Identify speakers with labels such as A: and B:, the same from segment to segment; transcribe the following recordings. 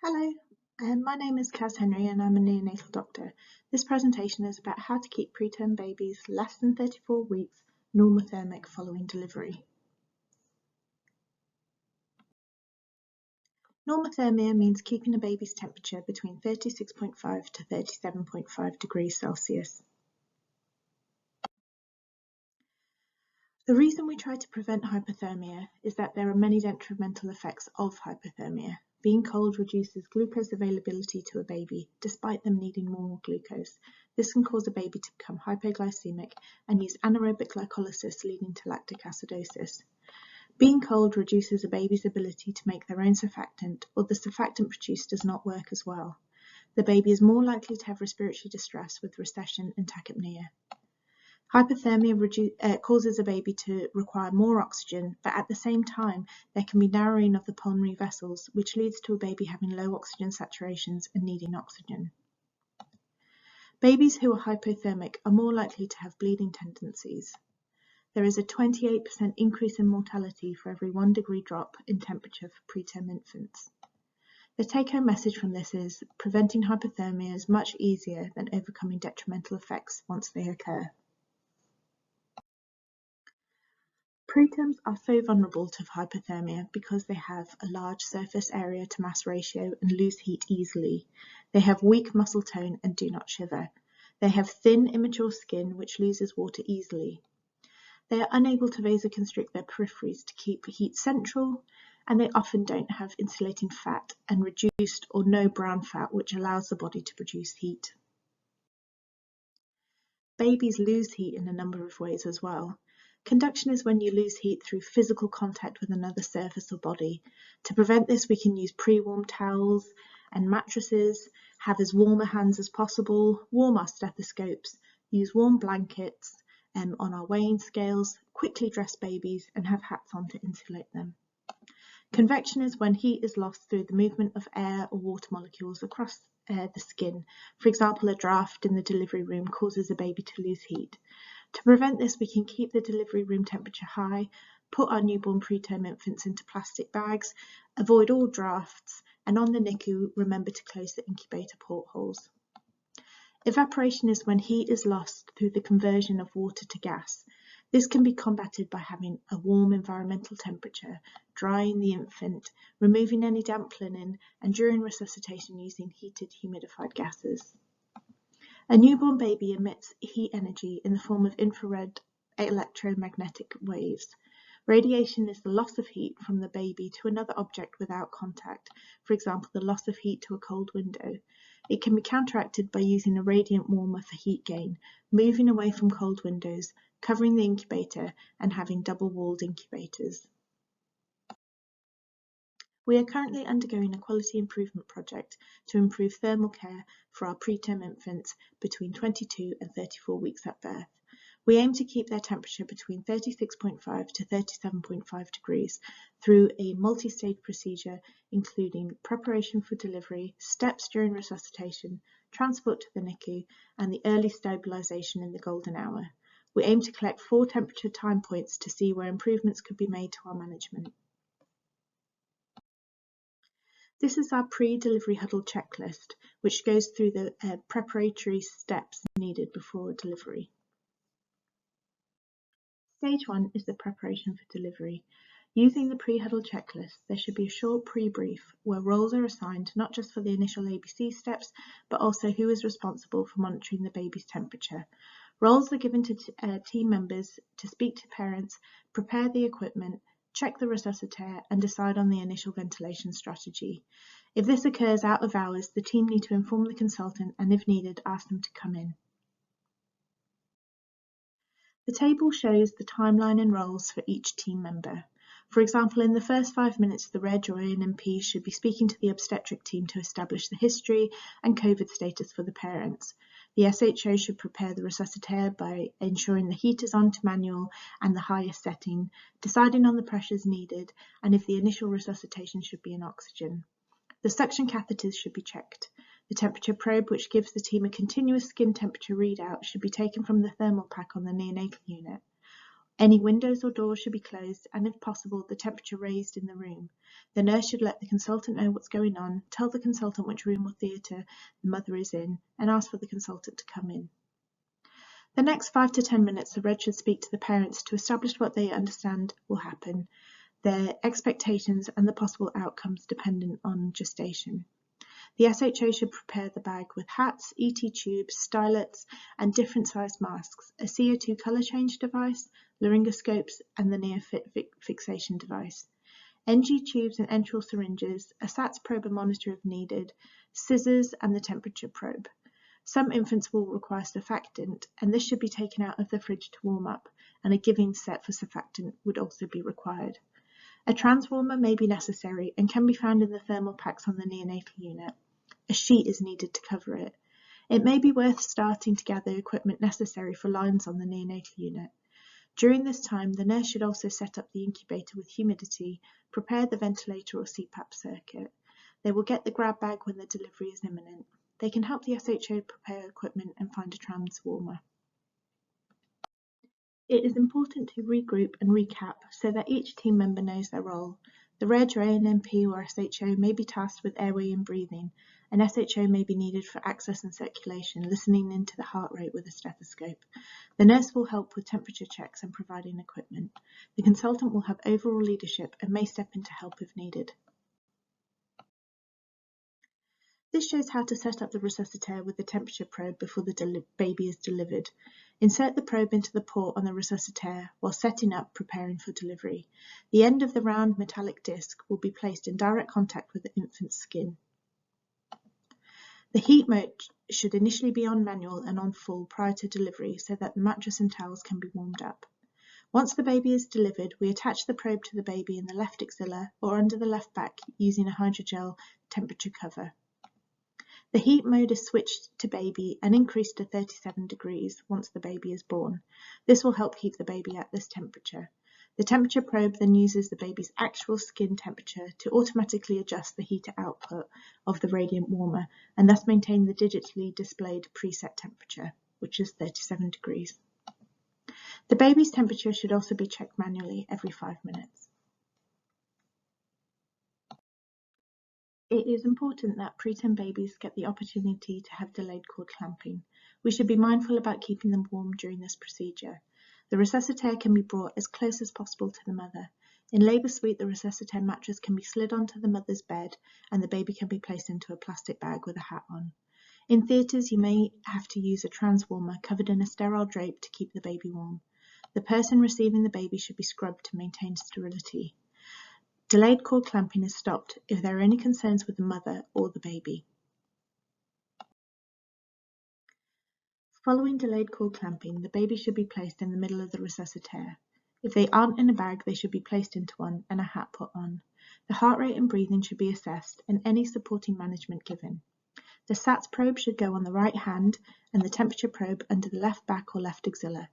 A: Hello, my name is Kaz Henry and I'm a neonatal doctor. This presentation is about how to keep preterm babies less than 34 weeks normothermic following delivery. Normothermia means keeping a baby's temperature between 36.5 to 37.5 degrees Celsius. The reason we try to prevent hypothermia is that there are many detrimental effects of hypothermia. Being cold reduces glucose availability to a baby, despite them needing more glucose. This can cause a baby to become hypoglycemic and use anaerobic glycolysis, leading to lactic acidosis. Being cold reduces a baby's ability to make their own surfactant, or the surfactant produced does not work as well. The baby is more likely to have respiratory distress with recession and tachypnea. Hypothermia causes a baby to require more oxygen, but at the same time, there can be narrowing of the pulmonary vessels, which leads to a baby having low oxygen saturations and needing oxygen. Babies who are hypothermic are more likely to have bleeding tendencies. There is a 28% increase in mortality for every 1 degree drop in temperature for preterm infants. The take-home message from this is preventing hypothermia is much easier than overcoming detrimental effects once they occur. Preterms are so vulnerable to hypothermia because they have a large surface area to mass ratio and lose heat easily. They have weak muscle tone and do not shiver. They have thin, immature skin which loses water easily. They are unable to vasoconstrict their peripheries to keep heat central, and they often don't have insulating fat and reduced or no brown fat, which allows the body to produce heat. Babies lose heat in a number of ways as well. Conduction is when you lose heat through physical contact with another surface or body. To prevent this, we can use pre-warm towels and mattresses, have as warm a hands as possible, warm our stethoscopes, use warm blankets on our weighing scales, quickly dress babies and have hats on to insulate them. Convection is when heat is lost through the movement of air or water molecules across the skin. For example, a draft in the delivery room causes a baby to lose heat. To prevent this, we can keep the delivery room temperature high, put our newborn preterm infants into plastic bags, avoid all drafts, and on the NICU, remember to close the incubator portholes. Evaporation is when heat is lost through the conversion of water to gas. This can be combated by having a warm environmental temperature, drying the infant, removing any damp linen, and during resuscitation using heated humidified gases. A newborn baby emits heat energy in the form of infrared electromagnetic waves. Radiation is the loss of heat from the baby to another object without contact, for example, the loss of heat to a cold window. It can be counteracted by using a radiant warmer for heat gain, moving away from cold windows, covering the incubator, and having double-walled incubators. We are currently undergoing a quality improvement project to improve thermal care for our preterm infants between 22 and 34 weeks at birth. We aim to keep their temperature between 36.5 to 37.5 degrees through a multi-stage procedure including preparation for delivery, steps during resuscitation, transport to the NICU, and the early stabilisation in the golden hour. We aim to collect 4 temperature time points to see where improvements could be made to our management. This is our pre-delivery huddle checklist, which goes through the preparatory steps needed before delivery. Stage 1 is the preparation for delivery. Using the pre-huddle checklist, there should be a short pre-brief where roles are assigned not just for the initial ABC steps, but also who is responsible for monitoring the baby's temperature. Roles are given to team members to speak to parents, prepare the equipment, check the resuscitator, and decide on the initial ventilation strategy. If this occurs out of hours, the team need to inform the consultant and, if needed, ask them to come in. The table shows the timeline and roles for each team member. For example, in the first 5 minutes, the Reg or ANMP should be speaking to the obstetric team to establish the history and COVID status for the parents. The SHO should prepare the resuscitator by ensuring the heat is on to manual and the highest setting, deciding on the pressures needed, and if the initial resuscitation should be in oxygen. The suction catheters should be checked. The temperature probe, which gives the team a continuous skin temperature readout, should be taken from the thermal pack on the neonatal unit. Any windows or doors should be closed and, if possible, the temperature raised in the room. The nurse should let the consultant know what's going on, tell the consultant which room or theatre the mother is in, and ask for the consultant to come in. The next 5 to 10 minutes, the Reg should speak to the parents to establish what they understand will happen, their expectations and the possible outcomes dependent on gestation. The SHO should prepare the bag with hats, ET tubes, stylets, and different sized masks, a CO2 colour change device, laryngoscopes, and the near-fit fixation device, NG tubes and enteral syringes, a SATS probe and monitor if needed, scissors, and the temperature probe. Some infants will require surfactant, and this should be taken out of the fridge to warm up, and a giving set for surfactant would also be required. A transwarmer may be necessary and can be found in the thermal packs on the neonatal unit. A sheet is needed to cover it. It may be worth starting to gather equipment necessary for lines on the neonatal unit. During this time, the nurse should also set up the incubator with humidity, prepare the ventilator or CPAP circuit. They will get the grab bag when the delivery is imminent. They can help the SHO prepare equipment and find a transwarmer. It is important to regroup and recap so that each team member knows their role. The Reg or ANMP or SHO may be tasked with airway and breathing. An SHO may be needed for access and circulation, listening into the heart rate with a stethoscope. The nurse will help with temperature checks and providing equipment. The consultant will have overall leadership and may step in to help if needed. This shows how to set up the resuscitator with the temperature probe before the baby is delivered. Insert the probe into the port on the resuscitator while setting up, preparing for delivery. The end of the round metallic disc will be placed in direct contact with the infant's skin. The heat mode should initially be on manual and on full prior to delivery so that the mattress and towels can be warmed up. Once the baby is delivered, we attach the probe to the baby in the left axilla or under the left back using a hydrogel temperature cover. The heat mode is switched to baby and increased to 37 degrees once the baby is born. This will help keep the baby at this temperature. The temperature probe then uses the baby's actual skin temperature to automatically adjust the heater output of the radiant warmer and thus maintain the digitally displayed preset temperature, which is 37 degrees. The baby's temperature should also be checked manually every 5 minutes. It is important that preterm babies get the opportunity to have delayed cord clamping. We should be mindful about keeping them warm during this procedure. The resuscitator can be brought as close as possible to the mother. In labour suite, the resuscitator mattress can be slid onto the mother's bed and the baby can be placed into a plastic bag with a hat on. In theatres, you may have to use a transwarmer covered in a sterile drape to keep the baby warm. The person receiving the baby should be scrubbed to maintain sterility. Delayed cord clamping is stopped if there are any concerns with the mother or the baby. Following delayed cord clamping, the baby should be placed in the middle of the resuscitator. If they aren't in a bag, they should be placed into one and a hat put on. The heart rate and breathing should be assessed and any supporting management given. The SATS probe should go on the right hand and the temperature probe under the left back or left axilla.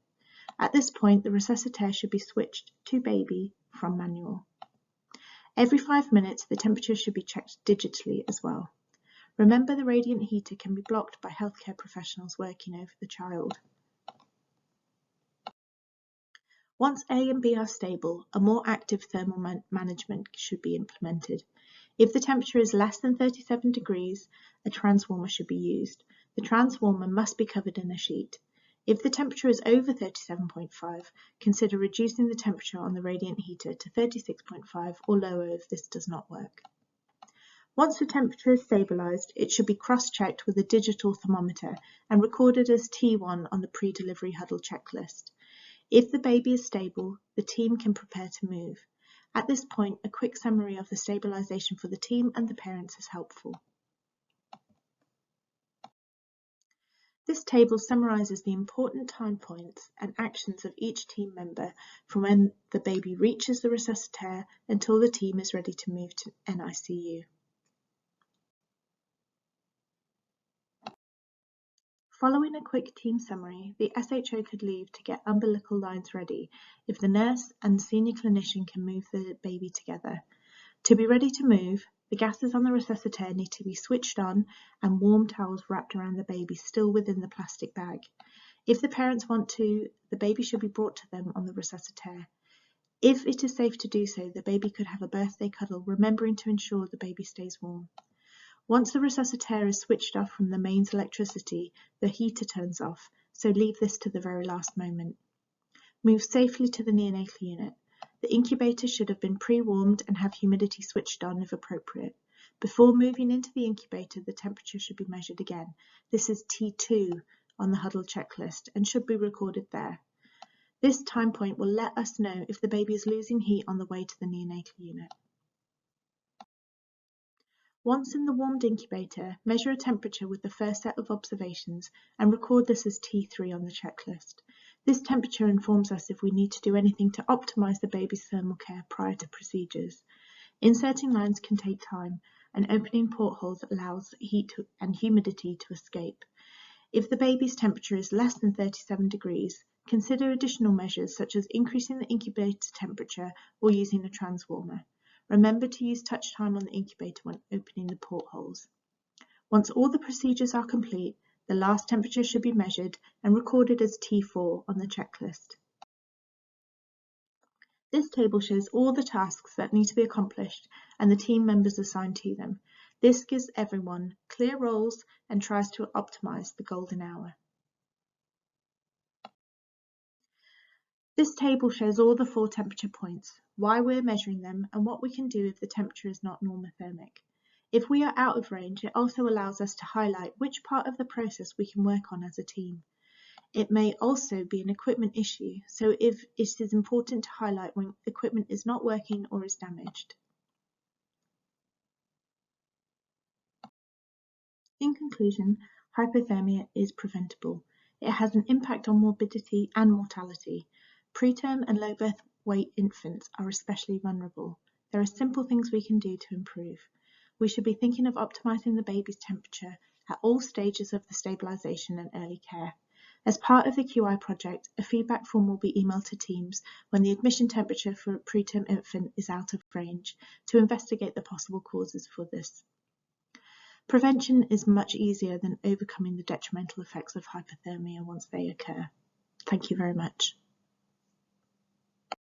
A: At this point, the resuscitator should be switched to baby from manual. Every 5 minutes, the temperature should be checked digitally as well. Remember, the radiant heater can be blocked by healthcare professionals working over the child. Once A and B are stable, a more active thermal management should be implemented. If the temperature is less than 37 degrees, a transwarmer should be used. The transwarmer must be covered in a sheet. If the temperature is over 37.5, consider reducing the temperature on the radiant heater to 36.5 or lower if this does not work. Once the temperature is stabilised, it should be cross-checked with a digital thermometer and recorded as T1 on the pre-delivery huddle checklist. If the baby is stable, the team can prepare to move. At this point, a quick summary of the stabilisation for the team and the parents is helpful. This table summarises the important time points and actions of each team member from when the baby reaches the resuscitator until the team is ready to move to NICU. Following a quick team summary, the SHO could leave to get umbilical lines ready if the nurse and senior clinician can move the baby together. To be ready to move, the gases on the resuscitator need to be switched on and warm towels wrapped around the baby still within the plastic bag. If the parents want to, the baby should be brought to them on the resuscitator. If it is safe to do so, the baby could have a birthday cuddle, remembering to ensure the baby stays warm. Once the resuscitator is switched off from the mains electricity, the heater turns off, so leave this to the very last moment. Move safely to the neonatal unit. The incubator should have been pre-warmed and have humidity switched on if appropriate. Before moving into the incubator, the temperature should be measured again. This is T2 on the huddle checklist and should be recorded there. This time point will let us know if the baby is losing heat on the way to the neonatal unit. Once in the warmed incubator, measure a temperature with the first set of observations and record this as T3 on the checklist. This temperature informs us if we need to do anything to optimise the baby's thermal care prior to procedures. Inserting lines can take time, and opening portholes allows heat and humidity to escape. If the baby's temperature is less than 37 degrees, consider additional measures such as increasing the incubator temperature or using a transwarmer. Remember to use touch time on the incubator when opening the portholes. Once all the procedures are complete, the last temperature should be measured and recorded as T4 on the checklist. This table shows all the tasks that need to be accomplished and the team members assigned to them. This gives everyone clear roles and tries to optimise the golden hour. This table shows all the 4 temperature points, why we're measuring them, and what we can do if the temperature is not normothermic. If we are out of range, it also allows us to highlight which part of the process we can work on as a team. It may also be an equipment issue, so it is important to highlight when equipment is not working or is damaged. In conclusion, hypothermia is preventable. It has an impact on morbidity and mortality. Preterm and low birth weight infants are especially vulnerable. There are simple things we can do to improve. We should be thinking of optimising the baby's temperature at all stages of the stabilisation and early care. As part of the QI project, a feedback form will be emailed to teams when the admission temperature for a preterm infant is out of range to investigate the possible causes for this. Prevention is much easier than overcoming the detrimental effects of hypothermia once they occur. Thank you very much.